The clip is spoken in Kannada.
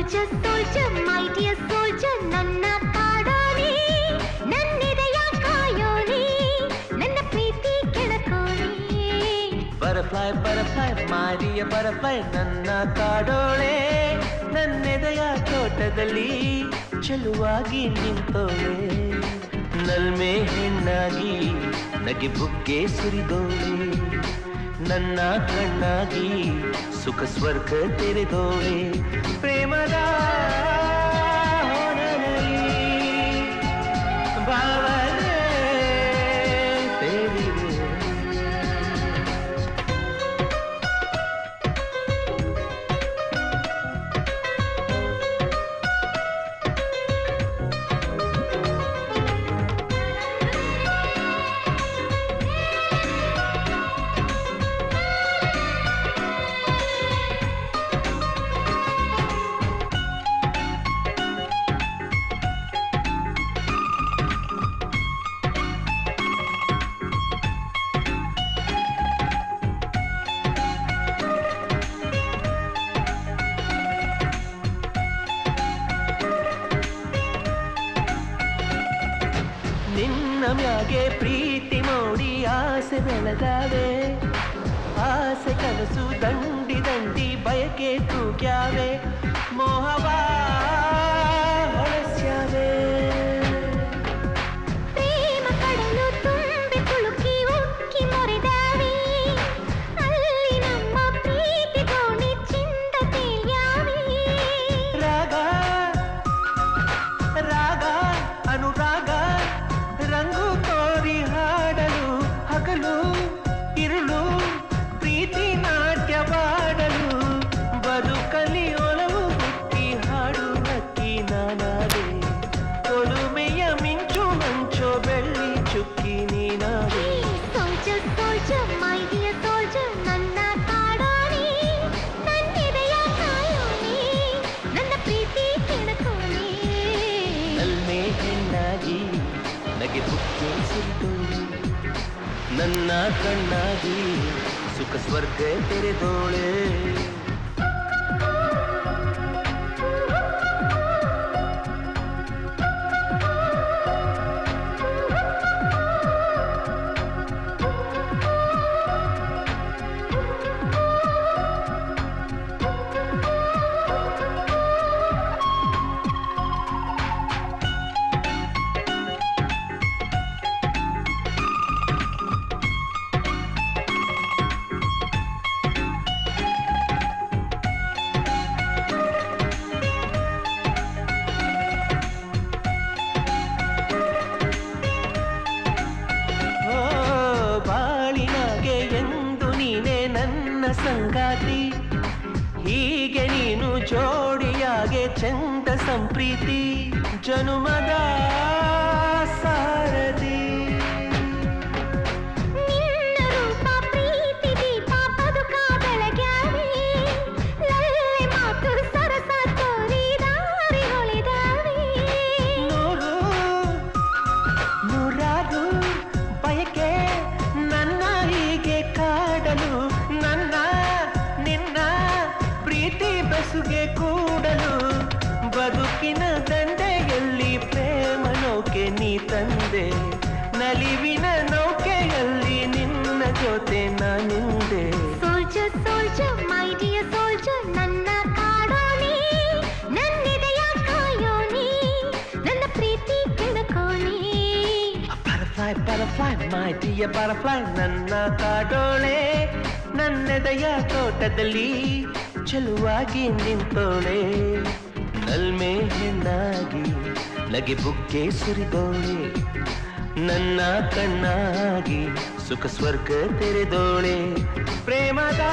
Soldier, soldier, my dear soldier, ನನ್ನ ಕಾಡೋನಿ, ನನ್ನಿದೆಯ ಕಾಯೋನಿ, ನನ್ನ ಪ್ರೀತಿ ಕೆಣಕೋನಿ. Butterfly, butterfly, my dear butterfly, ನನ್ನ ಕಾಡೋಳೆ, ನನ್ನೆದೆಯ ತೋಟದಲ್ಲಿ ಚೆಲುವಾಗಿ ನಿಂತೋಳೆ. ನಲ್ಮೆ ಹೆಣ್ಣಾಗಿ ನಗೆ ಬುಗ್ಗೆ ಸುರಿದೋಳೆ, ನನ್ನ ಕಣ್ಣಾಗಿ ಸುಖ ಸ್ವರ್ಗ ತೆರೆದೋಳೆ. ಪ್ರೇಮದ ಹೊನಲಿ ಭಾವನೆ ತೇರಿದೆ. ನಿನ್ನ ಮ್ಯಾಗೆ ಪ್ರೀತಿ ಮೂಡಿ ಆಸೆ ಬೆಳೆದಾವೆ, ಆಸೆ ಕನಸು ದಂಡಿ ದಂಡಿ ಬಯಕೆ ತೂಗ್ಯಾವೆ, ಮೋಹವ ಹೊಳಸ್ಯಾವೆ. ಪ್ರೇಮ ಕಡಲು ತುಂಬಿ ತುಳುಕಿ ಉಕ್ಕಿ ಮೊರೆದಾವೆ, ಅಲ್ಲಿ ನಮ್ಮ ಪ್ರೀತಿ ದೋಣಿ ಚಿಂದ ತೇಲ್ಯಾವೆ. ರಾಗ ರಾಗ ಅನುರಾಗ ರಂಗು ತೋರಿ ಹಾಡಲು, ಹಗಲು ಇರುಳು ಪ್ರೀತಿ ನಾಟ್ಯವಾಡಲು, ಬದುಕಲಿ ಒಲವು ಹುಟ್ಟಿ ಹಾಡು ಹಕ್ಕಿ ನಾನಾದೆ, ಒಲುಮೆಯ ಮಿಂಚು ಮಂಚೋ ಬೆಳ್ಳಿ ಚುಕ್ಕಿ ನೀನಾದೆ. Soldier, soldier, my dear soldier, ನನ್ನ ಕಾಡೋನಿ, ನನ್ನಿದೆಯ ಕಾಯೋನಿ, ನನ್ನ ಪ್ರೀತಿ ಕೆಣಕೋನಿ. ನಲ್ಮೆ ಹೆಣ್ಣಾಗಿ ನಗೆ ಬುಕ್ಕೆ ಸುರಿದೋಳೆ, ನನ್ನ ಕಣ್ಣಾಗಿ ಸುಖ ಸ್ವರ್ಗ ತೆರೆದೋಳೆ. ಬಾಳಿನಾಗೆ ಎಂದು ನೀನೆ ನನ್ನ ಸಂಗಾತಿ, ಹೀಗೆ ನೀನು ಜೋಡಿಯಾಗೆ ಚಂದ ಸಂಪ್ರೀತಿ, ಜನುಮದ ಸಾರದಿ. ನಿನ್ನ ರೂಪ ಪ್ರೀತಿ ದೀಪ ಬದುಕ ಬೆಳಗ್ಯಾವೆ, ಲಲ್ಲೆ ಮಾತು ಸರಸ ತೋರಿ ದಾರಿ ಹೊಳಿದಾವೆ. ನೂರು ನೂರಾರು ಬಯಕೆ ನನ್ನ ಹೀಗೆ ಕಾಡಲು, ನನ್ನ ನಿನ್ನ ಪ್ರೀತಿ ಬಸುಗೆ ಕೂಡಲು, ಬದುಕಿನ ದಂಡೆಯಲ್ಲಿ ಪ್ರೇಮ ನೌಕೆ ನೀ ತಂದೆ, ನಲಿವಿನ ನೌಕೆಯಲ್ಲಿ ನಿನ್ನ ಜೊತೆ ನಾನಿಂದೆ. Soldier, soldier, my dear soldier, ನನ್ನ ಕಾಡೋನಿ, ನನ್ನಿದೆಯ ಕಾಯೋನಿ, ನನ್ನ ಪ್ರೀತಿ ಕೆಣಕೋನಿ. Butterfly, butterfly, my dear butterfly, ನನ್ನ ಕಾಡೋಳೆ, ನನ್ನೆದೆಯ ತೋಟದಲ್ಲಿ ಚೆಲುವಾಗಿ ನಿಂತೋಳೆ. ನಲ್ಮೆ ಹೆಣ್ಣಾಗಿ ನಗೆ ಬುಗ್ಗೆ ಸುರಿದೋಳೆ, ನನ್ನ ಕಣ್ಣಾಗಿ ಸುಖ ಸ್ವರ್ಗ ತೆರೆದೋಳೆ. ಪ್ರೇಮದ